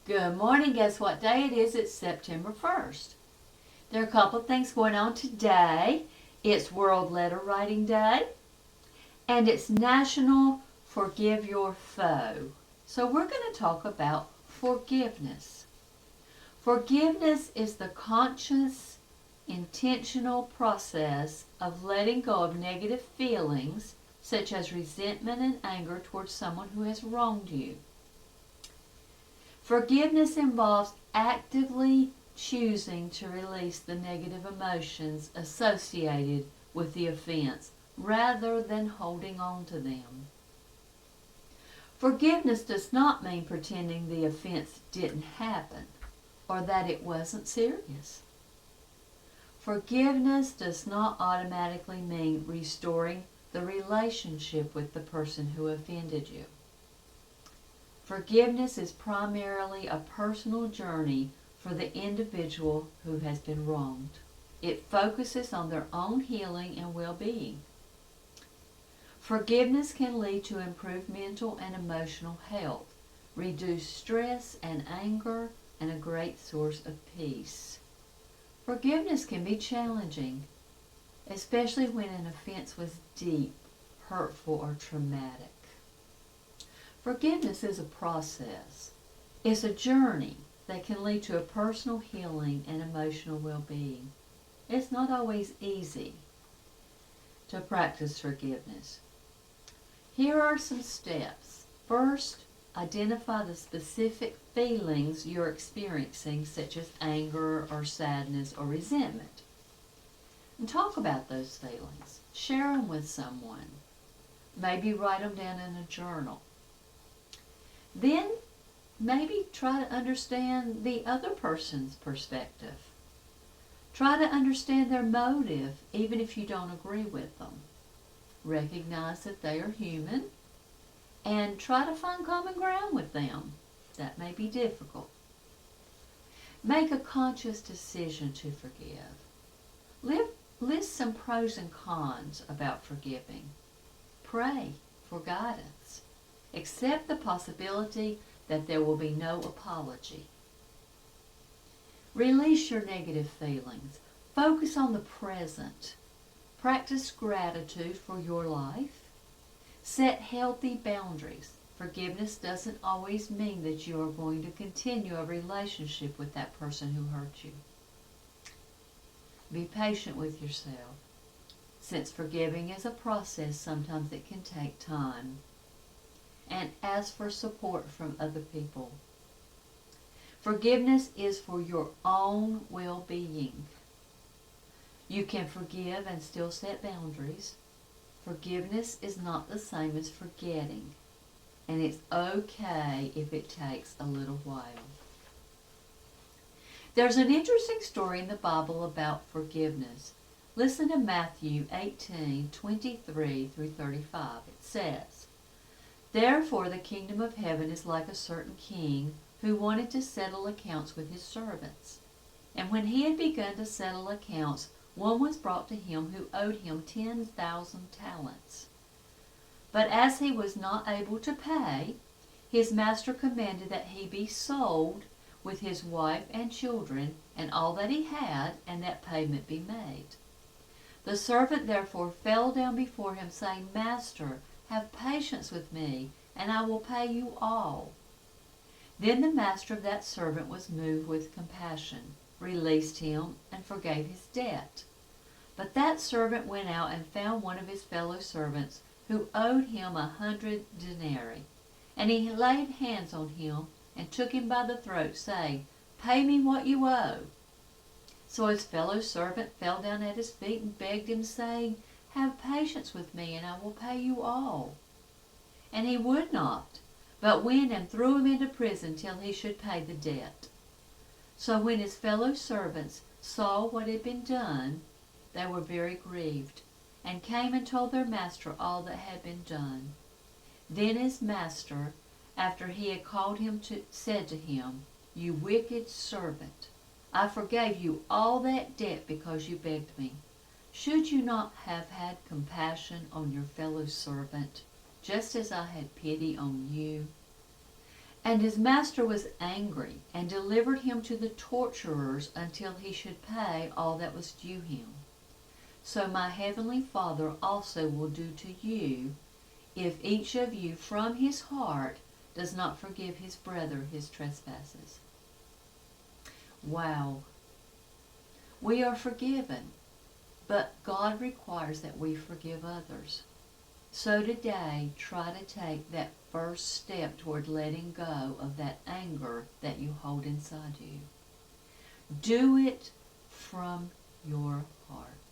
Good morning. Guess what day it is? It's September 1st. There are a couple of things going on today. It's World Letter Writing Day, and it's National Forgive Your Foe. So we're going to talk about forgiveness. Forgiveness is the conscious, intentional process of letting go of negative feelings such as resentment and anger towards someone who has wronged you. Forgiveness involves actively choosing to release the negative emotions associated with the offense rather than holding on to them. Forgiveness does not mean pretending the offense didn't happen or that it wasn't serious. Forgiveness does not automatically mean restoring the relationship with the person who offended you. Forgiveness is primarily a personal journey for the individual who has been wronged. It focuses on their own healing and well-being. Forgiveness can lead to improved mental and emotional health, reduced stress and anger, and a great source of peace. Forgiveness can be challenging, especially when an offense was deep, hurtful, or traumatic. Forgiveness is a process. It's a journey that can lead to a personal healing and emotional well-being. It's not always easy to practice forgiveness. Here are some steps. First, identify the specific feelings you're experiencing, such as anger or sadness or resentment. And talk about those feelings. Share them with someone. Maybe write them down in a journal. Then maybe try to understand the other person's perspective. Try to understand their motive, even if you don't agree with them. Recognize that they are human and try to find common ground with them. That may be difficult. Make a conscious decision to forgive. List some pros and cons about forgiving. Pray for guidance. Accept the possibility that there will be no apology. Release your negative feelings. Focus on the present. Practice gratitude for your life. Set healthy boundaries. Forgiveness doesn't always mean that you are going to continue a relationship with that person who hurt you. Be patient with yourself. Since forgiving is a process, sometimes it can take time. And ask for support from other people. Forgiveness is for your own well-being. You can forgive and still set boundaries. Forgiveness is not the same as forgetting, and it's okay if it takes a little while. There's an interesting story in the Bible about forgiveness. Listen to Matthew 18:23 through 35. It says, "Therefore the kingdom of heaven is like a certain king who wanted to settle accounts with his servants. And when he had begun to settle accounts, one was brought to him who owed him 10,000 talents. But as he was not able to pay, his master commanded that he be sold with his wife and children and all that he had, and that payment be made. The servant therefore fell down before him, saying, 'Master, have patience with me, and I will pay you all.' Then the master of that servant was moved with compassion, released him, and forgave his debt. But that servant went out and found one of his fellow servants who owed him 100 denarii. And he laid hands on him and took him by the throat, saying, 'Pay me what you owe.' So his fellow servant fell down at his feet and begged him, saying, 'Have patience with me, and I will pay you all.' And he would not, but went and threw him into prison till he should pay the debt. So when his fellow servants saw what had been done, they were very grieved, and came and told their master all that had been done. Then his master, after he had called him, said to him, 'You wicked servant, I forgave you all that debt because you begged me. Should you not have had compassion on your fellow servant, just as I had pity on you?' And his master was angry and delivered him to the torturers until he should pay all that was due him. So my heavenly Father also will do to you if each of you from his heart does not forgive his brother his trespasses. Wow. We are forgiven, but God requires that we forgive others. So today, try to take that first step toward letting go of that anger that you hold inside you. Do it from your heart.